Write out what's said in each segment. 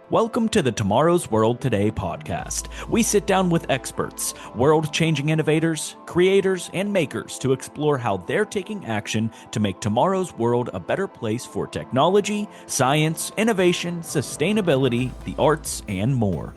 Welcome to the Tomorrow's World Today podcast. We sit down with experts, world-changing innovators, creators, and makers to explore how they're taking action to make tomorrow's world a better place for technology, science, innovation, sustainability, the arts, and more.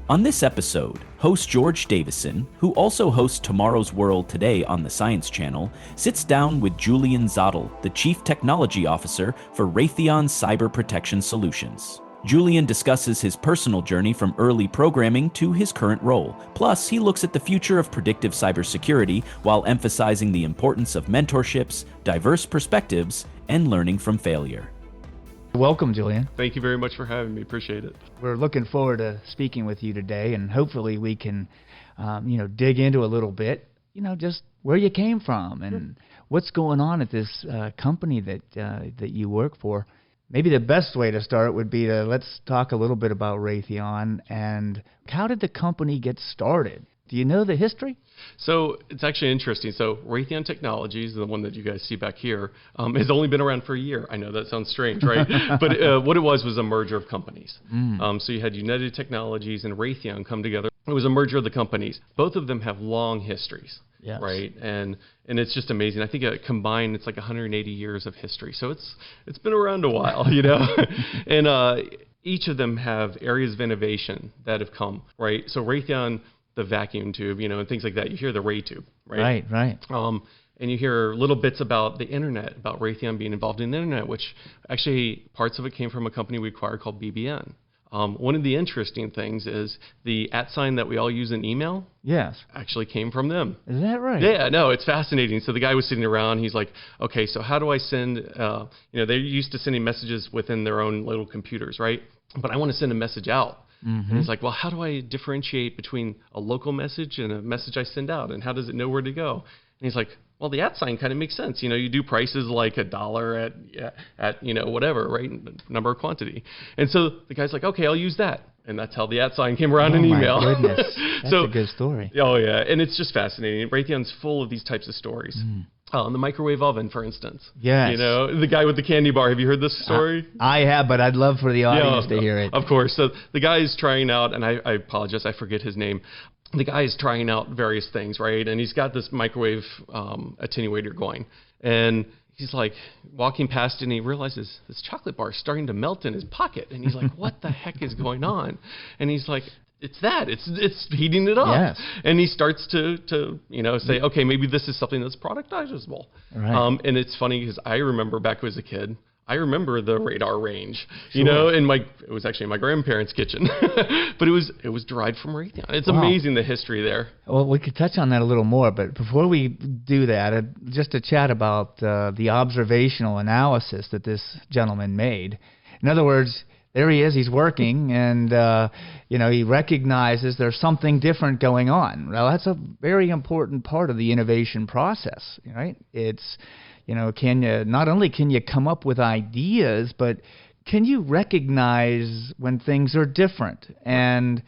On this episode, host George Davison, who also hosts Tomorrow's World Today on the Science Channel, sits down with Julian Zottl, the Chief Technology Officer for Raytheon Cyber Protection Solutions. Julian discusses his personal journey from early programming to his current role. Plus, he looks at the future of predictive cybersecurity while emphasizing the importance of mentorships, diverse perspectives, and learning from failure. Welcome, Julian. Thank you very much for having me. Appreciate it. We're looking forward to speaking with you today, and hopefully we can, dig into a little bit, just where you came from and what's going on at this company that you work for. Maybe the best way to start would be let's talk a little bit about Raytheon and how did the company get started? Do you know the history? So it's actually interesting. So Raytheon Technologies, the one that you guys see back here, has only been around for a year. I know that sounds strange, right? But what it was a merger of companies. So you had United Technologies and Raytheon come together. It was a merger of the companies. Both of them have long histories. Yes. Right, and it's just amazing. I think combined, it's like 180 years of history. So it's been around a while, and each of them have areas of innovation that have come. Right, so Raytheon, the vacuum tube, and things like that. You hear the Ray tube, right? Right. And you hear little bits about the internet, about Raytheon being involved in the internet, which actually parts of it came from a company we acquired called BBN. One of the interesting things is the @ sign that we all use in email. Yes. Actually came from them. Is that right? Yeah, no, it's fascinating. So the guy was sitting around. He's like, okay, so how do I send, they're used to sending messages within their own little computers, right? But I want to send a message out. And he's like, well, how do I differentiate between a local message and a message I send out? And how does it know where to go? And he's like, well, the @ sign kind of makes sense. You do prices like $1 at whatever, right? Number of quantity. And so the guy's like, okay, I'll use that. And that's how the @ sign came around in email. Oh, my goodness. That's a good story. Oh, yeah. And it's just fascinating. Raytheon's full of these types of stories. The microwave oven, for instance. Yes. The guy with the candy bar. Have you heard this story? I have, but I'd love for the audience to hear it. Of course. So the guy is trying out, and I apologize, I forget his name. The guy is trying out various things, right? And he's got this microwave attenuator going. And he's like walking past it, and he realizes this chocolate bar is starting to melt in his pocket. And he's like, what the heck is going on? And he's like, it's heating it up. Yes. And he starts to say, okay, maybe this is something that's productizable. Right. And it's funny because I remember back as a kid, I remember the radar range, Sure. and it was actually in my grandparents' kitchen, but it was derived from Raytheon. It's amazing the history there. Well, we could touch on that a little more, but before we do that, just to chat about the observational analysis that this gentleman made. In other words, there he is, he's working, and he recognizes there's something different going on. Well, that's a very important part of the innovation process, right? It's not only can you come up with ideas, but can you recognize when things are different? And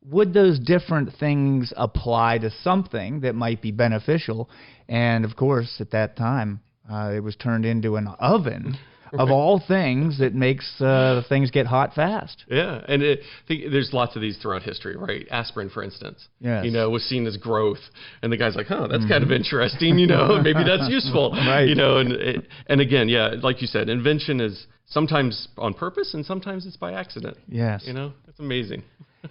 would those different things apply to something that might be beneficial? And of course, at that time, it was turned into an oven. Of all things, that makes things get hot fast. Yeah, and there's lots of these throughout history, right? Aspirin, for instance, yes. Was seen as growth, and the guy's like, that's kind of interesting, maybe that's useful, right? And again, yeah, like you said, invention is sometimes on purpose, and sometimes it's by accident. Yes, it's amazing.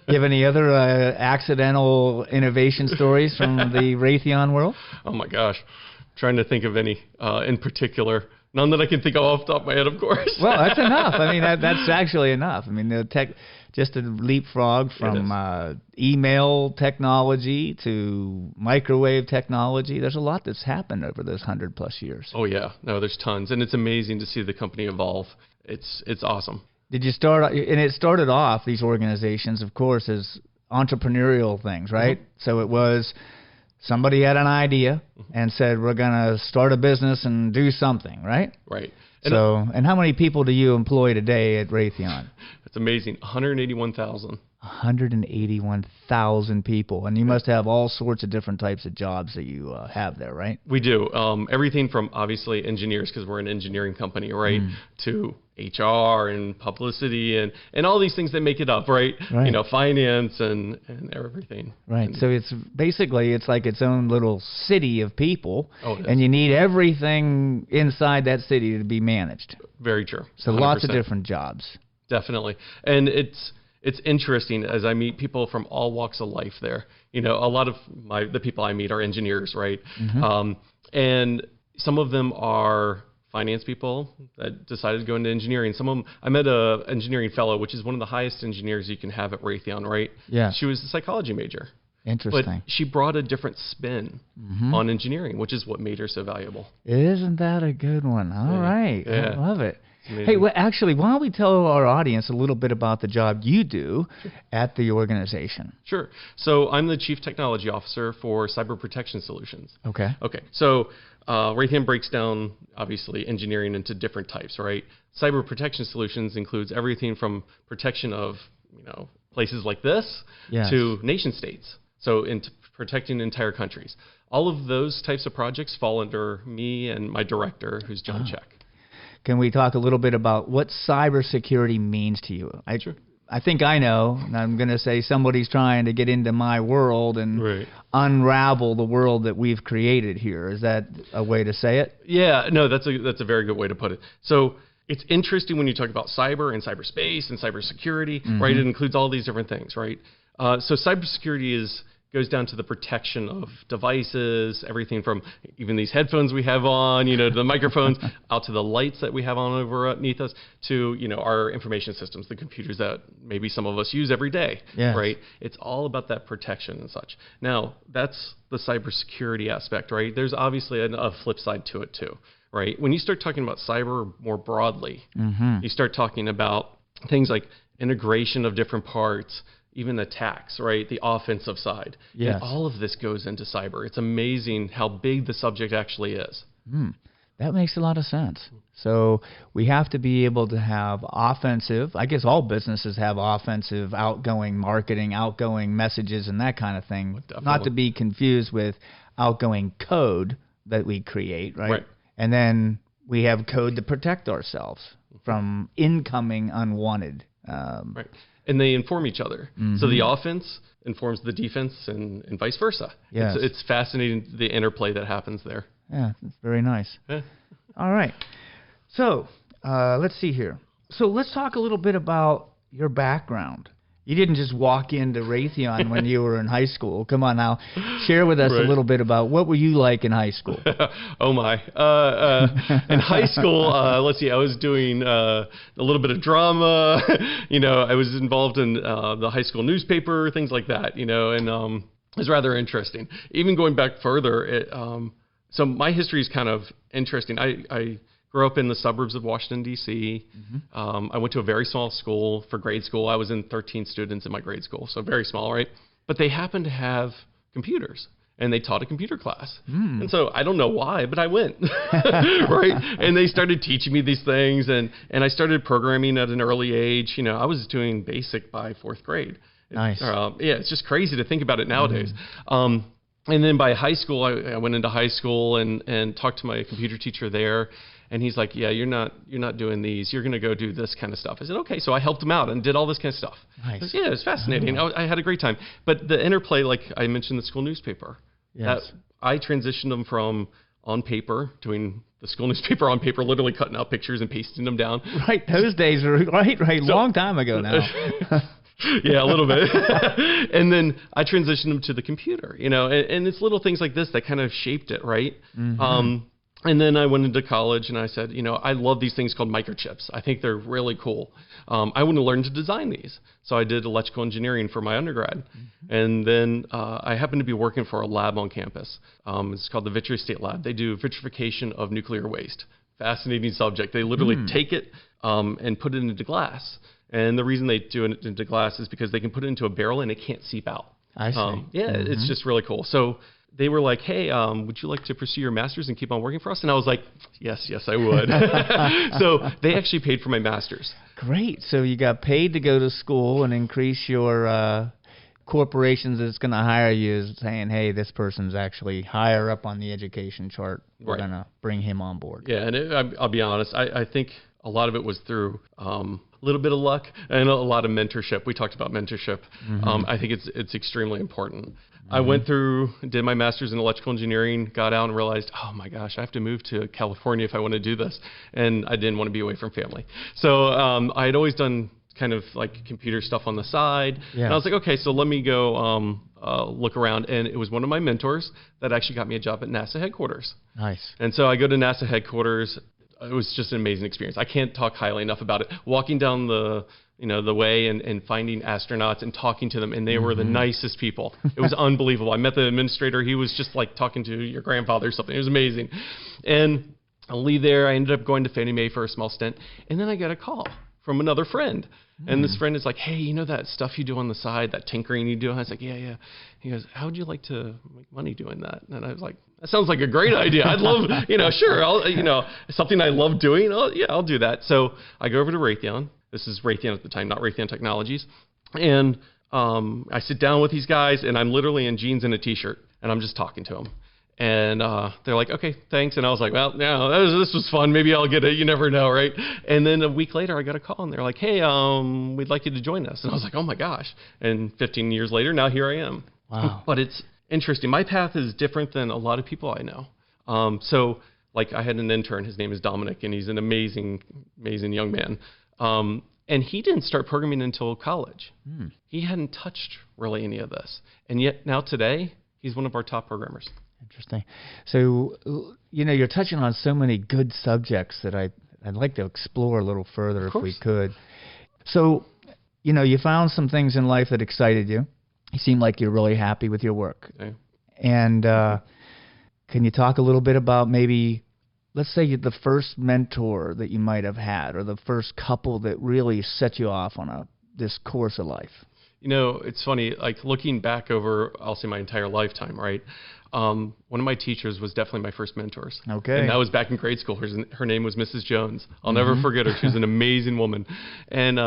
You have any other accidental innovation stories from the Raytheon world? Oh my gosh, I'm trying to think of any in particular. None that I can think of off the top of my head, of course. Well, that's enough. I mean, that's actually enough. I mean, just a leapfrog from email technology to microwave technology. There's a lot that's happened over those 100+ years. Oh, yeah. No, there's tons. And it's amazing to see the company evolve. It's awesome. Did you start, and it started off, these organizations, of course, as entrepreneurial things, right? So it was somebody had an idea and said, we're going to start a business and do something, right? Right. And how many people do you employ today at Raytheon? It's amazing. 181,000. 181,000 people. And you must have all sorts of different types of jobs that you have there, right? We do. Everything from, obviously, engineers, because we're an engineering company, right, to HR and publicity and all these things that make it up, right? You know, finance and everything. Right. And so it's basically, it's like its own little city of people, it and is. you need everything inside that city to be managed. Very true. So 100%. lots of different jobs. Definitely. And it's interesting as I meet people from all walks of life there. You know, a lot of the people I meet are engineers, right? And some of them are finance people that decided to go into engineering. Some of them, I met a engineering fellow, which is one of the highest engineers you can have at Raytheon, right? Yeah. She was a psychology major. Interesting. But she brought a different spin on engineering, which is what made her so valuable. Isn't that a good one? All right. Yeah. I love it. Amazing. Hey, well, actually, why don't we tell our audience a little bit about the job you do at the organization? Sure. So I'm the Chief Technology Officer for Cyber Protection Solutions. Okay. Okay. So Raytheon breaks down, obviously, engineering into different types, right? Cyber Protection Solutions includes everything from protection of, you know, places like this to nation states. So into protecting entire countries. All of those types of projects fall under me and my director, who's John Check. Can we talk a little bit about what cybersecurity means to you? Sure. I think I know, and I'm going to say somebody's trying to get into my world and unravel the world that we've created here. Is that a way to say it? Yeah, no, that's a very good way to put it. So it's interesting when you talk about cyber and cyberspace and cybersecurity, right? It includes all these different things, right? So cybersecurity goes down to the protection of devices, everything from even these headphones we have on, you know, to the microphones, out to the lights that we have on over underneath us, to, you know, our information systems, the computers that maybe some of us use every day, right? It's all about that protection and such. Now, that's the cybersecurity aspect, right? There's obviously a flip side to it too, right? When you start talking about cyber more broadly, you start talking about things like integration of different parts, even attacks, right? The offensive side. Yes. And all of this goes into cyber. It's amazing how big the subject actually is. That makes a lot of sense. So we have to be able to have offensive, I guess all businesses have offensive, outgoing marketing, outgoing messages, and that kind of thing. Definitely. Not to be confused with outgoing code that we create, right? And then we have code to protect ourselves from incoming unwanted. Right. And they inform each other. So the offense informs the defense and vice versa. Yes. It's fascinating, the interplay that happens there. Yeah, that's very nice. Yeah. All right. So let's see here. So let's talk a little bit about your background. You didn't just walk into Raytheon when you were in high school. Come on now. Share with us a little bit about what were you like in high school? Oh, my. In high school, let's see, I was doing a little bit of drama. You know, I was involved in the high school newspaper, things like that, you know, and it was rather interesting. Even going back further, so my history is kind of interesting. I grew up in the suburbs of Washington, D.C. I went to a very small school for grade school. I was in 13 students in my grade school, so very small, right? But they happened to have computers, and they taught a computer class. And so I don't know why, but I went, right? And they started teaching me these things, and I started programming at an early age. You know, I was doing BASIC by 4th grade. Nice. Yeah, it's just crazy to think about it nowadays. And then by high school, I went into high school and talked to my computer teacher there. And he's like, yeah, you're not doing these. You're going to go do this kind of stuff. I said, okay. So I helped him out and did all this kind of stuff. Nice. Yeah, it was fascinating. I had a great time. But the interplay, like I mentioned, the school newspaper. Yes. I transitioned them from on paper, doing the school newspaper on paper, literally cutting out pictures and pasting them down. Right. Those days are right. Long time ago now. Yeah, a little bit. And then I transitioned them to the computer, you know, and it's little things like this that kind of shaped it, right? And then I went into college and I said, you know, I love these things called microchips. I think they're really cool. I want to learn to design these. So I did electrical engineering for my undergrad. And then I happened to be working for a lab on campus. It's called the Vitreous State Lab. They do vitrification of nuclear waste. Fascinating subject. They literally take it and put it into glass. And the reason they do it into glass is because they can put it into a barrel and it can't seep out. I see. It's just really cool. So they were like, hey, would you like to pursue your master's and keep on working for us? And I was like, yes, I would. So they actually paid for my master's. Great. So you got paid to go to school and increase your corporations that's going to hire you is saying, hey, this person's actually higher up on the education chart. We're going to bring him on board. Yeah, and I'll be honest, I think a lot of it was through a little bit of luck and a lot of mentorship. We talked about mentorship. I think it's extremely important. I went through, did my master's in electrical engineering, got out and realized, oh my gosh, I have to move to California if I want to do this. And I didn't want to be away from family. So I had always done kind of like computer stuff on the side. Yeah. And I was like, okay, so let me go look around. And it was one of my mentors that actually got me a job at NASA headquarters. Nice. And so I go to NASA headquarters. It was just an amazing experience. I can't talk highly enough about it. Walking down the way and finding astronauts and talking to them, and they were the nicest people. It was unbelievable. I met the administrator. He was just like talking to your grandfather or something. It was amazing. And I'll leave there. I ended up going to Fannie Mae for a small stint, and then I got a call from another friend. And this friend is like, hey, you know that stuff you do on the side, that tinkering you do? And I was like, yeah. He goes, how would you like to make money doing that? And I was like, that sounds like a great idea. I'd love, sure, I'll, something I love doing. I'll do that. So I go over to Raytheon. This is Raytheon at the time, not Raytheon Technologies. And I sit down with these guys, and I'm literally in jeans and a T-shirt, and I'm just talking to them. And they're like, okay, thanks. And I was like, well, no, this was fun. Maybe I'll get it. You never know, right? And then a week later, I got a call, and they're like, hey, we'd like you to join us. And I was like, oh, my gosh. And 15 years later, now here I am. Wow. But it's interesting. My path is different than a lot of people I know. So, like, I had an intern. His name is Dominic, and he's an amazing, amazing young man. And he didn't start programming until college. He hadn't touched really any of this. And yet now today, he's one of our top programmers. Interesting. So, you're touching on so many good subjects that I'd like to explore a little further if we could. So, you found some things in life that excited you. You seem like you're really happy with your work. Okay. And can you talk a little bit about maybe, let's say, the first mentor that you might have had, or the first couple that really set you off on this course of life? It's funny, like looking back over, I'll say my entire lifetime, right? One of my teachers was definitely my first mentors. Okay. And that was back in grade school. Her name was Mrs. Jones. I'll never forget her. She was an amazing woman. And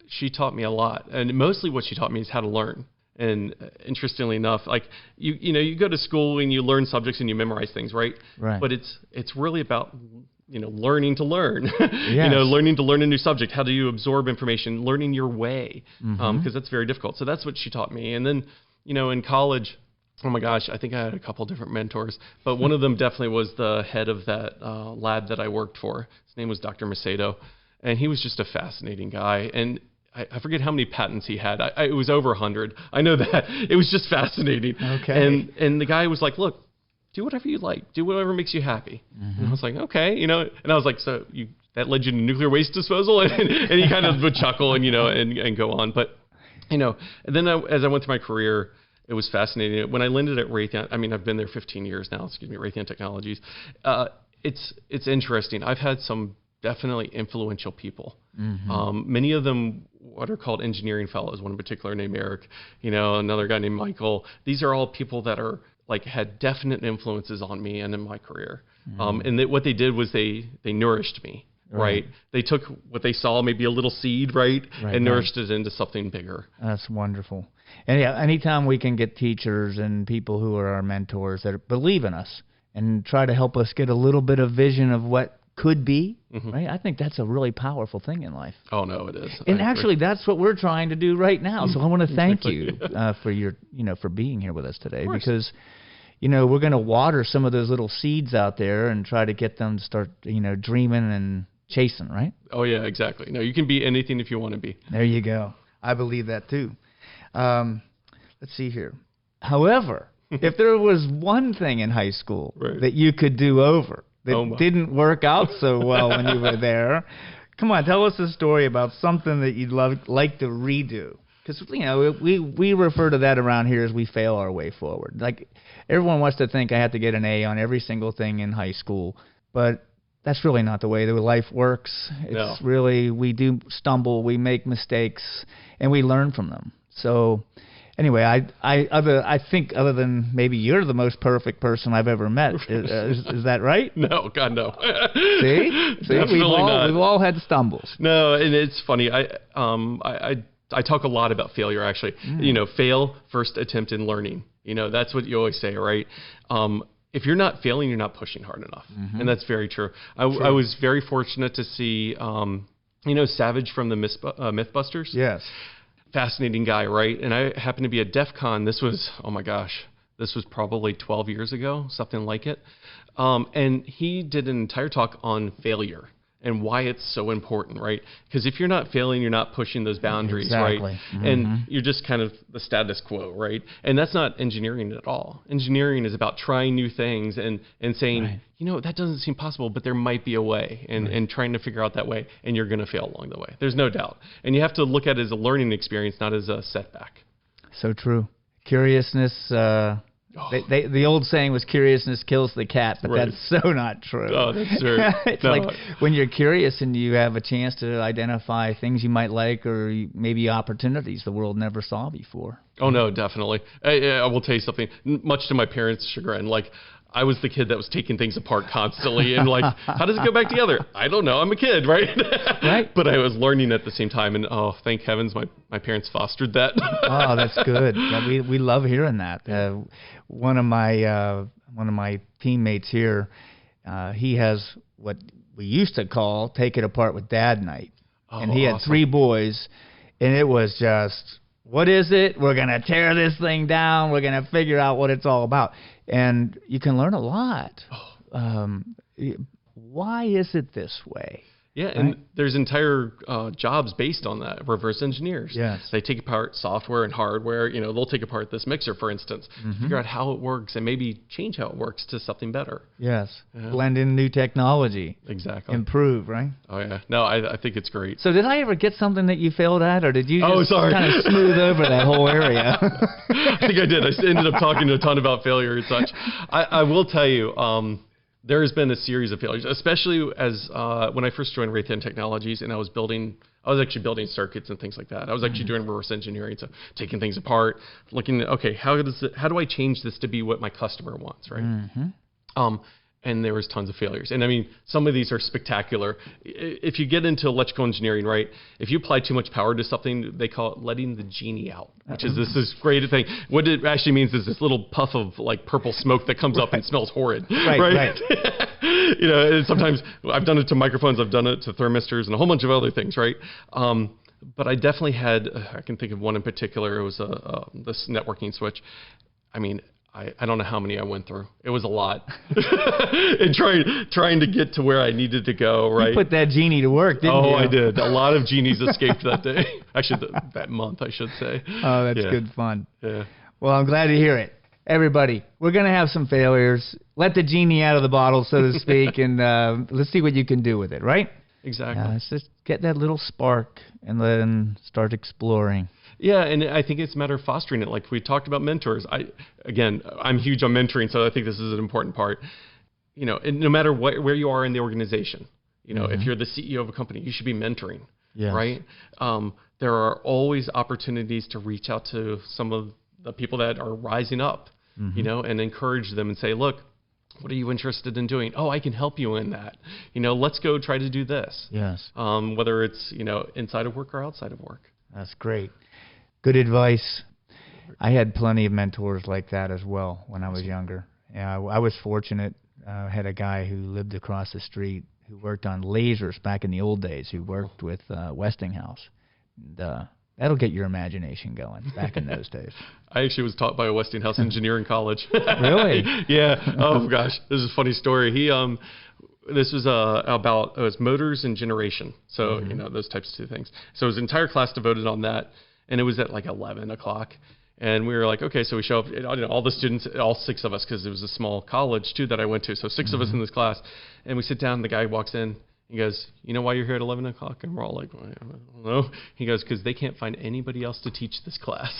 she taught me a lot. And mostly what she taught me is how to learn. And interestingly enough, like you go to school and you learn subjects and you memorize things, right? Right. But it's really about learning to learn. Yes. Learning to learn a new subject. How do you absorb information? Learning your way, because that's very difficult. So that's what she taught me. And then in college, oh my gosh, I think I had a couple different mentors, but one of them definitely was the head of that lab that I worked for. His name was Dr. Macedo, and he was just a fascinating guy. And I forget how many patents he had. It was over 100. I know that. It was just fascinating. Okay. And the guy was like, look, do whatever you like. Do whatever makes you happy. And I was like, okay. And I was like, so that led you to nuclear waste disposal? And he kind of would chuckle and go on. But, and then as I went through my career, it was fascinating. When I landed at Raytheon, I've been there 15 years now, Raytheon Technologies. It's interesting. I've had some definitely influential people. Many of them what are called engineering fellows, one in particular named Eric, another guy named Michael. These are all people that are had definite influences on me and in my career. And what they did was they nourished me, right? They took what they saw, maybe a little seed, right? And nourished it into something bigger. That's wonderful. And yeah, anytime we can get teachers and people who are our mentors that believe in us and try to help us get a little bit of vision of what could be, right? I think that's a really powerful thing in life. Oh, no, it is. And actually, that's what we're trying to do right now. So I want to thank you for your, for being here with us today, because, we're going to water some of those little seeds out there and try to get them to start, dreaming and chasing, right? Oh, yeah, exactly. No, you can be anything if you want to be. There you go. I believe that too. Let's see here. However, if there was one thing in high school that you could do over that didn't work out so well when you were there, come on, tell us a story about something that you'd like to redo. Because, we refer to that around here as we fail our way forward. Like, everyone wants to think I have to get an A on every single thing in high school, but that's really not the way that life works. It's really, we do stumble, we make mistakes, and we learn from them. So, anyway, I think other than maybe you're the most perfect person I've ever met. Is that right? No, God, no. See, we've all had stumbles. No, and it's funny. I talk a lot about failure, actually. Fail, first attempt in learning. That's what you always say, right? if you're not failing, you're not pushing hard enough. And that's very true. I was very fortunate to see, Savage from the Mythbusters. Yes. Fascinating guy, right? And I happened to be at DEF CON. This was, oh my gosh, this was probably 12 years ago, something like it. And he did an entire talk on failure and why it's so important, right? Because if you're not failing, you're not pushing those boundaries, right? And you're just kind of the status quo, right? And that's not engineering at all. Engineering is about trying new things and saying, that doesn't seem possible, but there might be a way, and trying to figure out that way, and you're going to fail along the way. There's no doubt. And you have to look at it as a learning experience, not as a setback. So true. Curiousness, the old saying was curiousness kills the cat, but that's so not true. Oh, that's true. It's like when you're curious and you have a chance to identify things you might like or maybe opportunities the world never saw before. Oh, no, definitely. I will tell you something, much to my parents' chagrin. Like, I was the kid that was taking things apart constantly and like, how does it go back together? I don't know. I'm a kid, right? Right. But I was learning at the same time, and thank heavens my parents fostered that. Oh, that's good. Yeah, we love hearing that. One of my teammates here, he has what we used to call Take It Apart with Dad night, and he had 3 boys, and it was just, what is it? We're gonna tear this thing down. We're gonna figure out what it's all about. And you can learn a lot. Why is it this way? Yeah, right? And there's entire jobs based on that, reverse engineers. Yes. They take apart software and hardware. They'll take apart this mixer, for instance, figure out how it works and maybe change how it works to something better. Yes. Blend in new technology. Exactly. Improve, right? Oh, yeah. No, I think it's great. So did I ever get something that you failed at, or did you just kind of smooth over that whole area? I think I did. I ended up talking a ton about failure and such. I will tell you, there has been a series of failures, especially as when I first joined Raytheon Technologies, and I was actually building circuits and things like that. I was actually doing reverse engineering, so taking things apart, looking at, okay, how do I change this to be what my customer wants, right? And there was tons of failures. And I mean, some of these are spectacular. If you get into electrical engineering, right, if you apply too much power to something, they call it letting the genie out, which is this great thing. What it actually means is this little puff of like purple smoke that comes up and smells horrid. Right. And sometimes I've done it to microphones, I've done it to thermistors and a whole bunch of other things, right? But I definitely had, I can think of one in particular. It was this networking switch. I mean, I don't know how many I went through. It was a lot. And trying to get to where I needed to go, right? You put that genie to work, didn't you? Oh, I did. A lot of genies escaped that day. Actually, that month, I should say. Oh, that's good fun. Yeah. Well, I'm glad to hear it. Everybody, we're going to have some failures. Let the genie out of the bottle, so to speak, and let's see what you can do with it, right? Exactly. Let's just get that little spark and then start exploring. Yeah, and I think it's a matter of fostering it. Like we talked about mentors. I'm huge on mentoring, so I think this is an important part. And no matter where you are in the organization, if you're the CEO of a company, you should be mentoring, right? There are always opportunities to reach out to some of the people that are rising up, and encourage them and say, look, what are you interested in doing? Oh, I can help you in that. Let's go try to do this. Yes. Whether it's, inside of work or outside of work. That's great. Good advice. I had plenty of mentors like that as well when I was younger. I was fortunate. I had a guy who lived across the street who worked on lasers back in the old days, who worked with Westinghouse. And, that'll get your imagination going back in those days. I actually was taught by a Westinghouse engineer in college. Really? Yeah. Oh, gosh. This is a funny story. This was about it was motors and generation. So, those types of things. So his entire class devoted on that. And it was at like 11 o'clock. And we were like, okay, so we show up, all the students, all 6 of us, because it was a small college too that I went to. So 6 of us in this class. And we sit down, and the guy walks in. He goes, you know why you're here at 11 o'clock? And we're all like, well, I don't know. He goes, because they can't find anybody else to teach this class.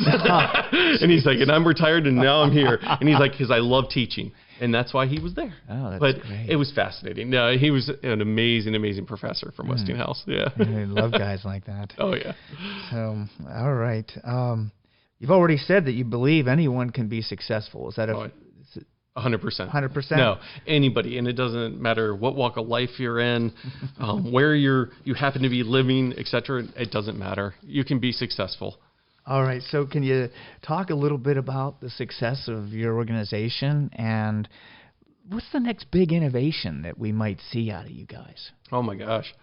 And he's like, and I'm retired and now I'm here. And he's like, because I love teaching. And that's why he was there. Oh, that's great. It was fascinating. No, he was an amazing, amazing professor from Westinghouse. Yeah. I love guys like that. Oh, yeah. So, all right. You've already said that you believe anyone can be successful. Is that 100%. 100%? No, anybody. And it doesn't matter what walk of life you're in, where you happen to be living, etc. It doesn't matter. You can be successful. All right. So can you talk a little bit about the success of your organization and what's the next big innovation that we might see out of you guys? Oh my gosh.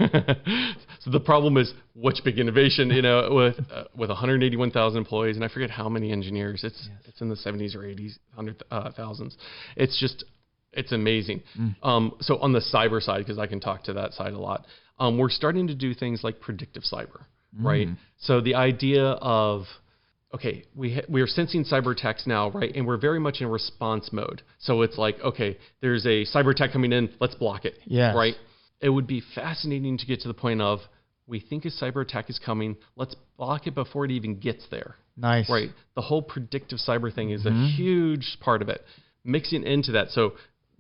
So the problem is, which big innovation, with 181,000 employees, and I forget how many engineers, it's in the 70s or 80s, 100,000s. It's amazing. So on the cyber side, because I can talk to that side a lot, we're starting to do things like predictive cyber, right? So the idea of, okay, we are sensing cyber attacks now, right? And we're very much in response mode. So it's like, okay, there's a cyber attack coming in, let's block it, right? It would be fascinating to get to the point of, we think a cyber attack is coming, let's block it before it even gets there. Nice. Right? The whole predictive cyber thing is a huge part of it. Mixing into that, so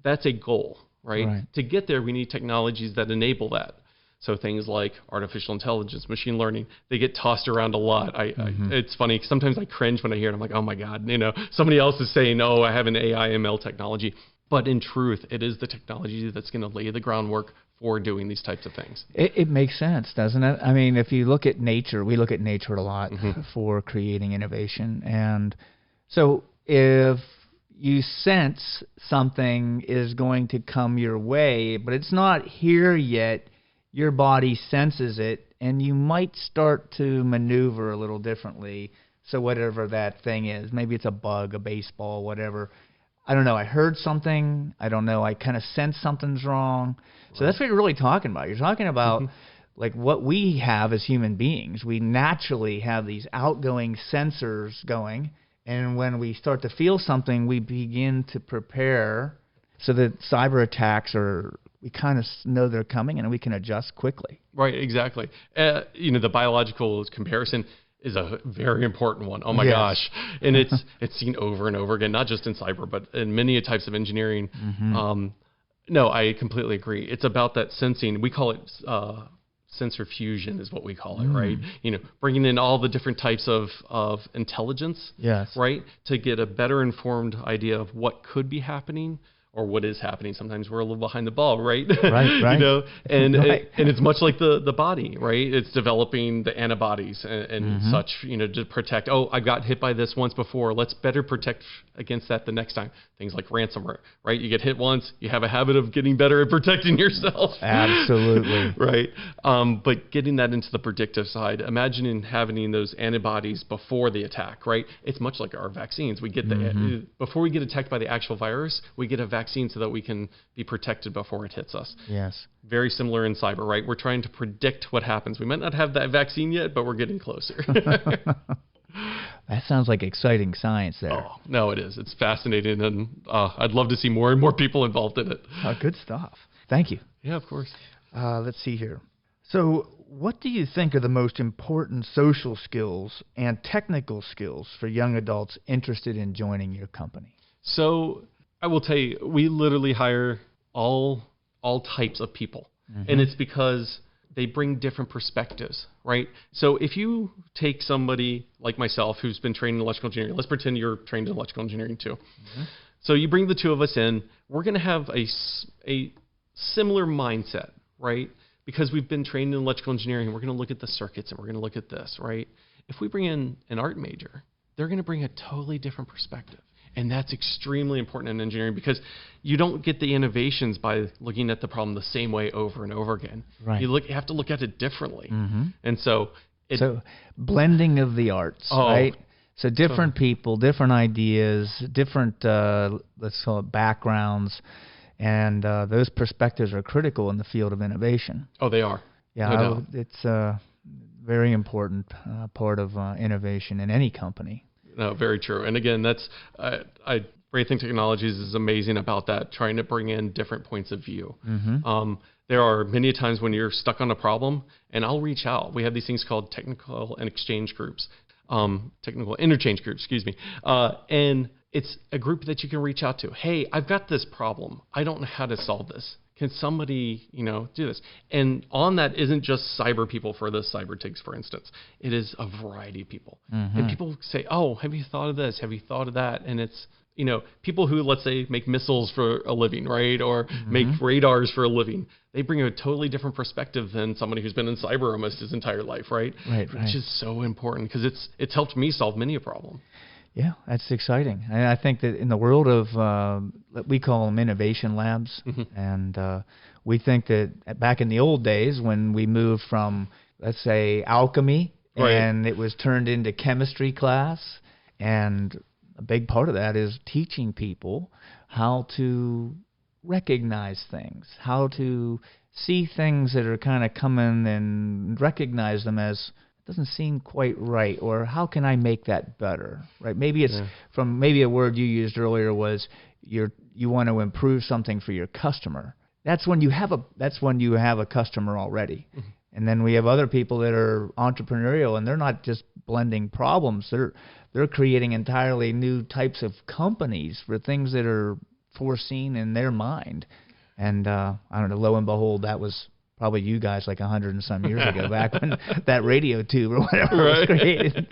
that's a goal, right? To get there, we need technologies that enable that. So things like artificial intelligence, machine learning, they get tossed around a lot. It's funny, sometimes I cringe when I hear it. I'm like, oh my God, somebody else is saying, oh, I have an AI ML technology. But in truth, it is the technology that's going to lay the groundwork for doing these types of things. It makes sense, doesn't it? I mean, if you look at nature, we look at nature a lot for creating innovation. And so if you sense something is going to come your way, but it's not here yet, your body senses it, and you might start to maneuver a little differently. So whatever that thing is, maybe it's a bug, a baseball, whatever. I don't know, I heard something, I don't know, I kind of sense something's wrong. So that's what you're really talking about. You're talking about like what we have as human beings. We naturally have these outgoing sensors going, and when we start to feel something, we begin to prepare so that cyber attacks we kind of know they're coming and we can adjust quickly. Right, exactly. The biological comparison is a very important one. Oh my gosh. And it's seen over and over again, not just in cyber, but in many types of engineering. No, I completely agree. It's about that sensing. We call it sensor fusion is what we call it, right? Bringing in all the different types of intelligence, right? To get a better informed idea of what could be happening or what is happening. Sometimes we're a little behind the ball, right? Right. And it's much like the body, right? It's developing the antibodies and such, to protect. Oh, I got hit by this once before. Let's better protect against that the next time. Things like ransomware, right? You get hit once, you have a habit of getting better at protecting yourself. Absolutely. Right. But getting that into the predictive side, imagining having those antibodies before the attack, right? It's much like our vaccines. We get before we get attacked by the actual virus, we get a vaccine so that we can be protected before it hits us. Yes. Very similar in cyber, right? We're trying to predict what happens. We might not have that vaccine yet, but we're getting closer. That sounds like exciting science there. Oh, no, it is. It's fascinating, and I'd love to see more and more people involved in it. Good stuff. Thank you. Yeah, of course. Let's see here. So what do you think are the most important social skills and technical skills for young adults interested in joining your company? So I will tell you, we literally hire all types of people. And it's because they bring different perspectives, right? So if you take somebody like myself who's been trained in electrical engineering, let's pretend you're trained in electrical engineering too. So you bring the two of us in, we're going to have a similar mindset, right? Because we've been trained in electrical engineering, we're going to look at the circuits and we're going to look at this, right? If we bring in an art major, they're going to bring a totally different perspective. And that's extremely important in engineering because you don't get the innovations by looking at the problem the same way over and over again. Right. You have to look at it differently. And so blending of the arts, right? So different people, different ideas, different let's call it backgrounds, and those perspectives are critical in the field of innovation. Oh, they are. Yeah, no doubt. It's a very important part of innovation in any company. No, very true. And again, that's Raytheon Technologies is amazing about that, trying to bring in different points of view. There are many times when you're stuck on a problem, and I'll reach out. We have these things called technical interchange groups, and it's a group that you can reach out to. Hey, I've got this problem. I don't know how to solve this. Can somebody, do this? And on that isn't just cyber people for the cyber tigs, for instance. It is a variety of people. And people say, oh, have you thought of this? Have you thought of that? And it's, people who, let's say, make missiles for a living, right? Or make radars for a living. They bring a totally different perspective than somebody who's been in cyber almost his entire life, right? Right. Which is so important because it's helped me solve many a problem. Yeah, that's exciting. And I think that in the world of, we call them innovation labs, and we think that back in the old days when we moved from, let's say, alchemy, and it was turned into chemistry class, and a big part of that is teaching people how to recognize things, how to see things that are kind of coming and recognize them as doesn't seem quite right, or how can I make that better, right? Maybe it's from maybe a word you used earlier was you want to improve something for your customer. That's when you have a customer already. And then we have other people that are entrepreneurial, and they're not just blending problems. They're creating entirely new types of companies for things that are foreseen in their mind. And I don't know, lo and behold, that was probably you guys like 100 and some years ago, back when that radio tube or whatever was created.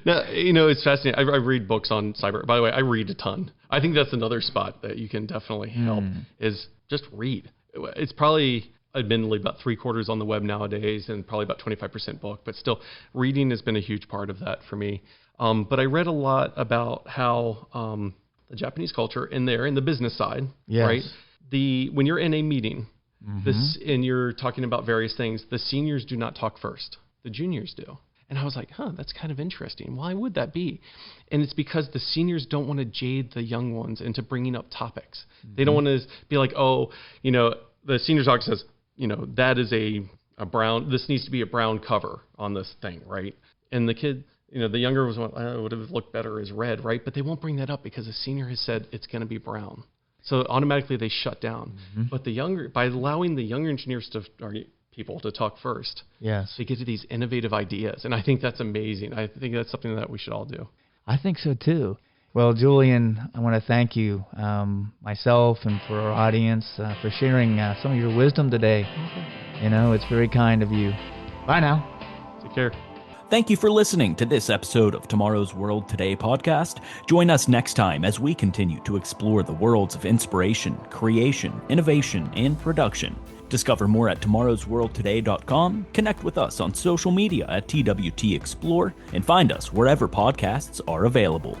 Now, it's fascinating. I read books on cyber. By the way, I read a ton. I think that's another spot that you can definitely help is just read. It's probably admittedly about 3/4 on the web nowadays and probably about 25% book, but still reading has been a huge part of that for me. But I read a lot about how the Japanese culture in the business side, right? When you're in a meeting, and you're talking about various things, the seniors do not talk first. The juniors do. And I was like, that's kind of interesting. Why would that be? And it's because the seniors don't want to jade the young ones into bringing up topics. They don't want to be like, the seniors talk says, that is a brown, this needs to be a brown cover on this thing, right? And the kid, the younger was, it would have looked better as red, right? But they won't bring that up because the senior has said it's going to be brown. So automatically they shut down. But by allowing the younger engineers people to talk first, they get to these innovative ideas. And I think that's amazing. I think that's something that we should all do. I think so too. Well, Julian, I want to thank you, myself and for our audience, for sharing some of your wisdom today. It's very kind of you. Bye now. Take care. Thank you for listening to this episode of Tomorrow's World Today podcast. Join us next time as we continue to explore the worlds of inspiration, creation, innovation, and production. Discover more at tomorrowsworldtoday.com, connect with us on social media at TWT Explore, and find us wherever podcasts are available.